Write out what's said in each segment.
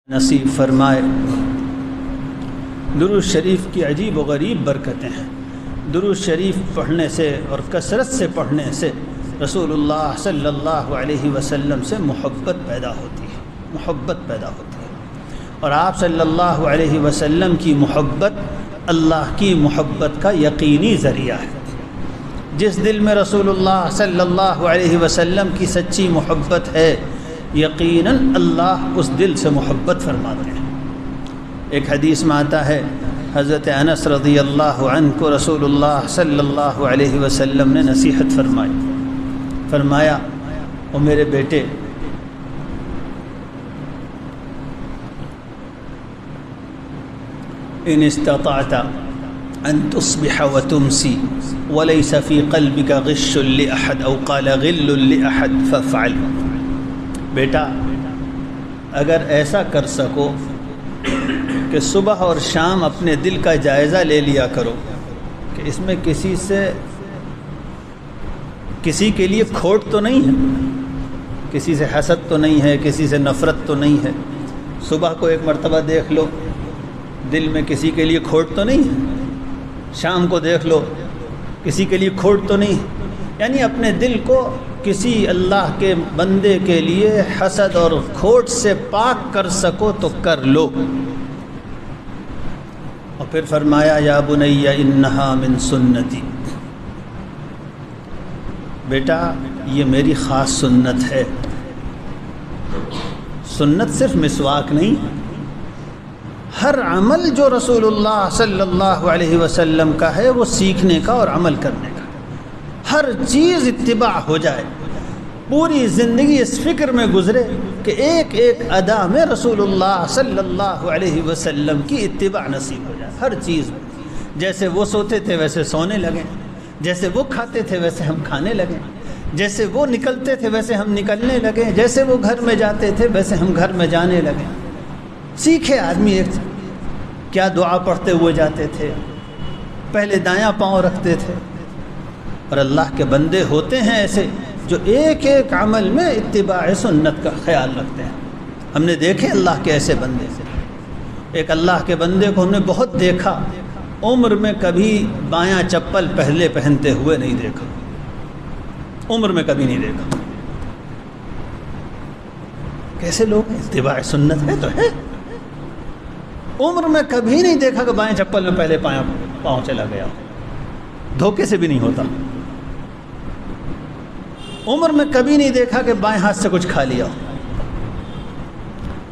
نصیب فرمائے۔ درود شریف کی عجیب و غریب برکتیں ہیں۔ درود شریف پڑھنے سے اور کثرت سے پڑھنے سے رسول اللہ صلی اللہ علیہ وسلم سے محبت پیدا ہوتی ہے اور آپ صلی اللہ علیہ وسلم کی محبت اللہ کی محبت کا یقینی ذریعہ ہے۔ جس دل میں رسول اللہ صلی اللہ علیہ وسلم کی سچی محبت ہے، یقیناً اللہ اس دل سے محبت فرماتے ہیں۔ ایک حدیث میں آتا ہے، حضرت انس رضی اللہ عنہ کو رسول اللہ صلی اللہ علیہ وسلم نے نصیحت فرمایا، او میرے بیٹے، ان استطعت ان تصبح وتمسی وليس في قلبك غش لأحد او قال غل لأحد فافعل۔ بیٹا، اگر ایسا کر سکو کہ صبح اور شام اپنے دل کا جائزہ لے لیا کرو کہ اس میں کسی کے لیے کھوٹ تو نہیں ہے، کسی سے حسد تو نہیں ہے، کسی سے نفرت تو نہیں ہے۔ صبح کو ایک مرتبہ دیکھ لو، دل میں کسی کے لیے کھوٹ تو نہیں ہے، شام کو دیکھ لو، کسی کے لیے کھوٹ تو نہیں ہے۔ یعنی اپنے دل کو کسی اللہ کے بندے کے لیے حسد اور کھوٹ سے پاک کر سکو تو کر لو۔ اور پھر فرمایا، یا بنی انہا من سنتی، بیٹا یہ میری خاص سنت ہے۔ سنت صرف مسواک نہیں، ہر عمل جو رسول اللہ صلی اللہ علیہ وسلم کا ہے وہ سیکھنے کا اور عمل کرنے کا، ہر چیز اتباع ہو جائے، پوری زندگی اس فکر میں گزرے کہ ایک ایک ادا میں رسول اللہ صلی اللہ علیہ وسلم کی اتباع نصیب ہو جائے۔ ہر چیز میں، جیسے وہ سوتے تھے ویسے سونے لگیں، جیسے وہ کھاتے تھے ویسے ہم کھانے لگیں، جیسے وہ نکلتے تھے ویسے ہم نکلنے لگیں، جیسے وہ گھر میں جاتے تھے ویسے ہم گھر میں جانے لگیں۔ سیکھے آدمی ایک کیا دعا پڑھتے ہوئے جاتے تھے، پہلے دایاں پاؤں رکھتے تھے۔ اور اللہ کے بندے ہوتے ہیں ایسے جو ایک ایک عمل میں اتباع سنت کا خیال رکھتے ہیں۔ ہم نے دیکھے اللہ کے ایسے بندے سے، ایک اللہ کے بندے کو ہم نے بہت دیکھا، عمر میں کبھی بایاں چپل پہلے پہنتے ہوئے نہیں دیکھا، عمر میں کبھی نہیں دیکھا۔ کیسے لوگ ہیں؟ اتباع سنت ہے تو ہے، عمر میں کبھی نہیں دیکھا کہ بائیں چپل میں پہلے پاؤں چلا گیا، دھوکے سے بھی نہیں ہوتا۔ عمر میں کبھی نہیں دیکھا کہ بائیں ہاتھ سے کچھ کھا لیا۔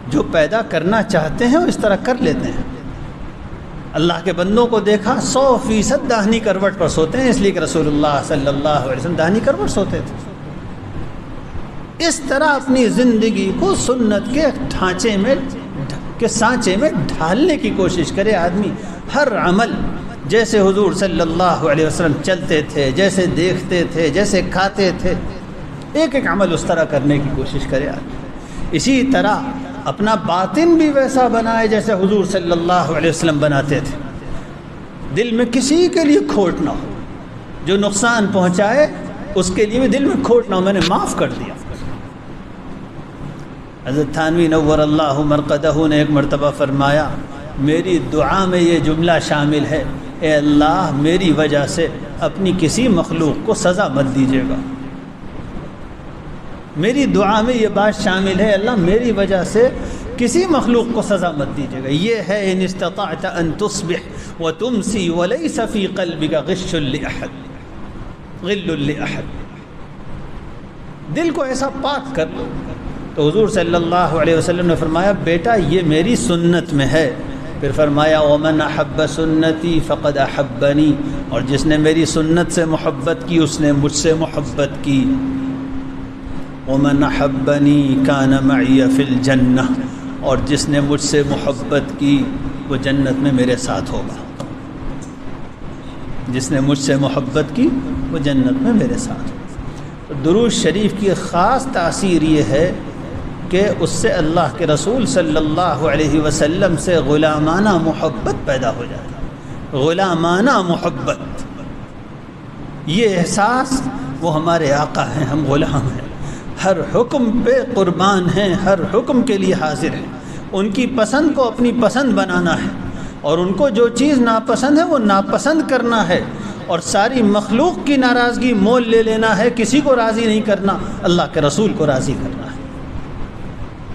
جو پیدا کرنا چاہتے ہیں وہ اس طرح کر لیتے ہیں۔ اللہ کے بندوں کو دیکھا 100% داہنی کروٹ پر سوتے ہیں، اس لیے کہ رسول اللہ صلی اللہ علیہ وسلم داہنی کروٹ سوتے تھے۔ اس طرح اپنی زندگی کو سنت کے سانچے میں ڈھالنے کی کوشش کرے آدمی۔ ہر عمل جیسے حضور صلی اللہ علیہ وسلم چلتے تھے، جیسے دیکھتے تھے، جیسے کھاتے تھے، ایک ایک عمل اس طرح کرنے کی کوشش کرے آدمی۔ اسی طرح اپنا باطن بھی ویسا بنائے جیسے حضور صلی اللہ علیہ وسلم بناتے تھے۔ دل میں کسی کے لیے کھوٹ نہ ہو، جو نقصان پہنچائے اس کے لیے بھی دل میں کھوٹ نہ ہو، میں نے معاف کر دیا۔ حضرت تھانوی نور اللہ مرقدہ نے ایک مرتبہ فرمایا، میری دعا میں یہ جملہ شامل ہے، اے اللہ میری وجہ سے اپنی کسی مخلوق کو سزا مت دیجیے گا۔ میری دعا میں یہ بات شامل ہے، اللہ میری وجہ سے کسی مخلوق کو سزا مت دیجیے گا۔ یہ ہے ان استطعت ان تصبح وتمسی وليس في قلبك غش لأحد غل لأحد۔ دل کو ایسا پاک کر لو۔ تو حضور صلی اللہ علیہ وسلم نے فرمایا، بیٹا یہ میری سنت میں ہے۔ پھر فرمایا، ومن احب سنتی فقد احبنی، اور جس نے میری سنت سے محبت کی اس نے مجھ سے محبت کی۔ ومن احبنی کان معی فی الجنہ، اور جس نے مجھ سے محبت کی وہ جنت میں میرے ساتھ ہوگا۔ جس نے مجھ سے محبت کی وہ جنت میں میرے ساتھ ہوگا۔ تو درود شریف کی خاص تاثیر یہ ہے کہ اس سے اللہ کے رسول صلی اللہ علیہ وسلم سے غلامانہ محبت پیدا ہو جاتی ہے۔ غلامانہ محبت، یہ احساس وہ ہمارے آقا ہیں، ہم غلام ہیں، ہر حکم پہ قربان ہیں، ہر حکم کے لیے حاضر ہیں۔ ان کی پسند کو اپنی پسند بنانا ہے، اور ان کو جو چیز ناپسند ہے وہ ناپسند کرنا ہے، اور ساری مخلوق کی ناراضگی مول لے لینا ہے، کسی کو راضی نہیں کرنا، اللہ کے رسول کو راضی کرنا ہے،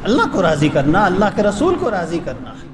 اللہ کو راضی کرنا، اللہ کے رسول کو راضی کرنا ہے۔